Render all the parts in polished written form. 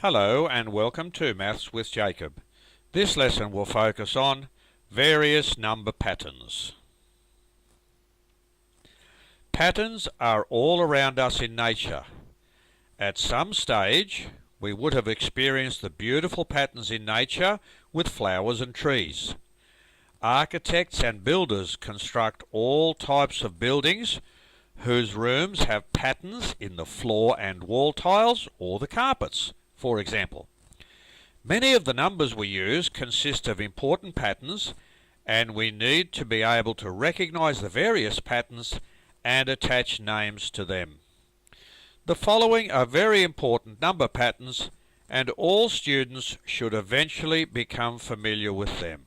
Hello and welcome to Maths with Jacob. This lesson will focus on various number patterns. Patterns are all around us in nature. At some stage, we would have experienced the beautiful patterns in nature with flowers and trees. Architects and builders construct all types of buildings whose rooms have patterns in the floor and wall tiles or the carpets. For example, many of the numbers we use consist of important patterns, and we need to be able to recognize the various patterns and attach names to them. The following are very important number patterns, and all students should eventually become familiar with them.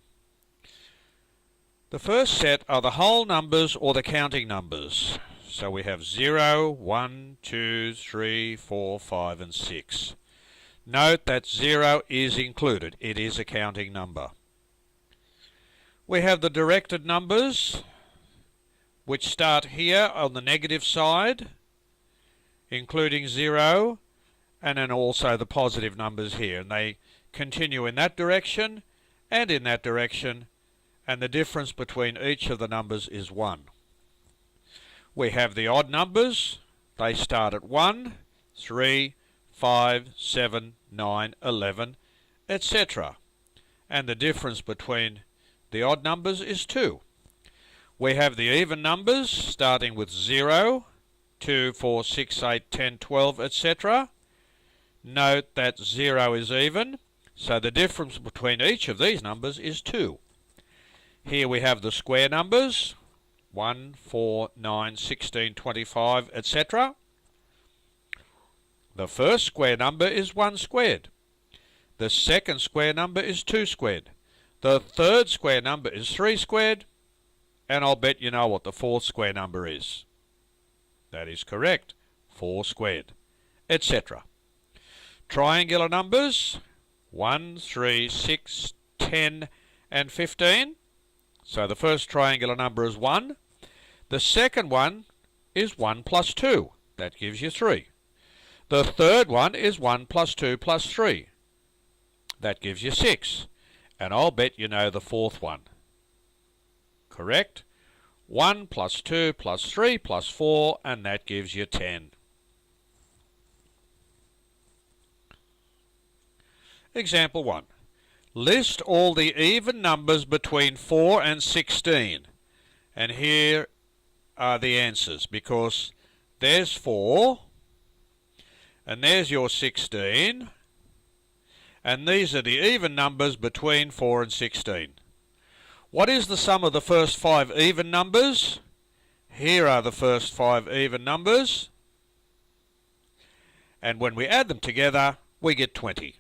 The first set are the whole numbers or the counting numbers. So we have 0, 1, 2, 3, 4, 5 and 6. Note that 0 is included. It is a counting number. We have the directed numbers, which start here on the negative side, including 0, and then also the positive numbers here. And they continue in that direction and in that direction, and the difference between each of the numbers is 1. We have the odd numbers. They start at 1, 3, 5, 7, 9, 11, etc. And the difference between the odd numbers is 2. We have the even numbers starting with 0, 2, 4, 6, 8, 10, 12, etc. Note that 0 is even, so the difference between each of these numbers is 2. Here we have the square numbers, 1, 4, 9, 16, 25, etc. The first square number is 1 squared. The second square number is 2 squared. The third square number is 3 squared. And I'll bet you know what the fourth square number is. That is correct, 4 squared, etc. Triangular numbers, 1, 3, 6, 10, and 15. So the first triangular number is 1. The second one is 1 plus 2. That gives you 3. The third one is 1 plus 2 plus 3. That gives you 6. And I'll bet you know the fourth one. Correct? 1 plus 2 plus 3 plus 4, and that gives you 10. Example 1. List all the even numbers between 4 and 16. And here are the answers, because there's 4, and there's your 16, and these are the even numbers between 4 and 16. What is the sum of the first 5 even numbers? Here are the first 5 even numbers, and when we add them together, we get 20.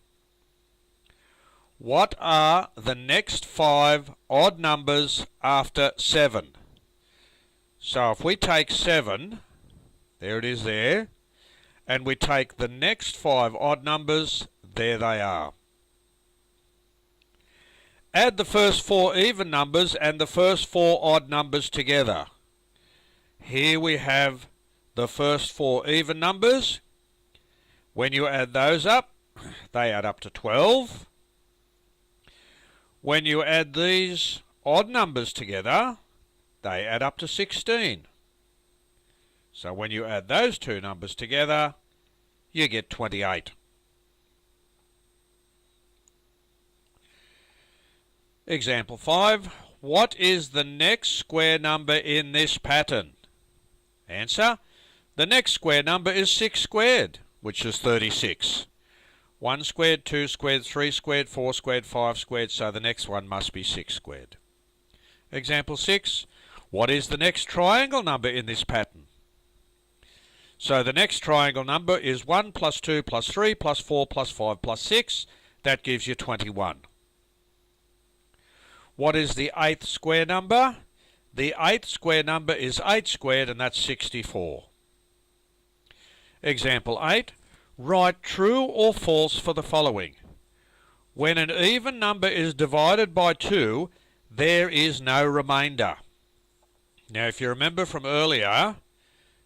What are the next 5 odd numbers after 7? So if we take 7, there it is there, and we take the next 5 odd numbers, there they are. Add the first 4 even numbers and the first 4 odd numbers together. Here we have the first 4 even numbers. When you add those up, they add up to 12. When you add these odd numbers together, they add up to 16. So when you add those two numbers together, you get 28. Example 5. What is the next square number in this pattern? Answer. The next square number is 6 squared, which is 36. 1 squared, 2 squared, 3 squared, 4 squared, 5 squared, so the next one must be 6 squared. Example 6. What is the next triangle number in this pattern? So the next triangle number is 1 plus 2 plus 3 plus 4 plus 5 plus 6. That gives you 21. What is the 8th square number? The 8th square number is 8 squared, and that's 64. Example 8. Write true or false for the following. When an even number is divided by 2, there is no remainder. Now if you remember from earlier,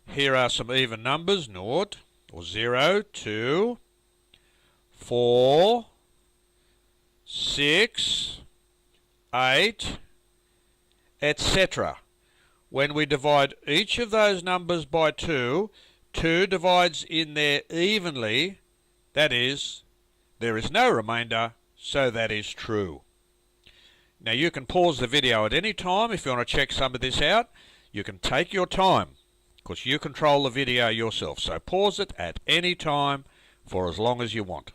here are some even numbers, 0 or 0, 2, 4, 6, 8, etc. When we divide each of those numbers by 2, 2 divides in there evenly. That is, there is no remainder, so that is true. Now you can pause the video at any time if you want to check some of this out. You can take your time, because you control the video yourself. So pause it at any time for as long as you want.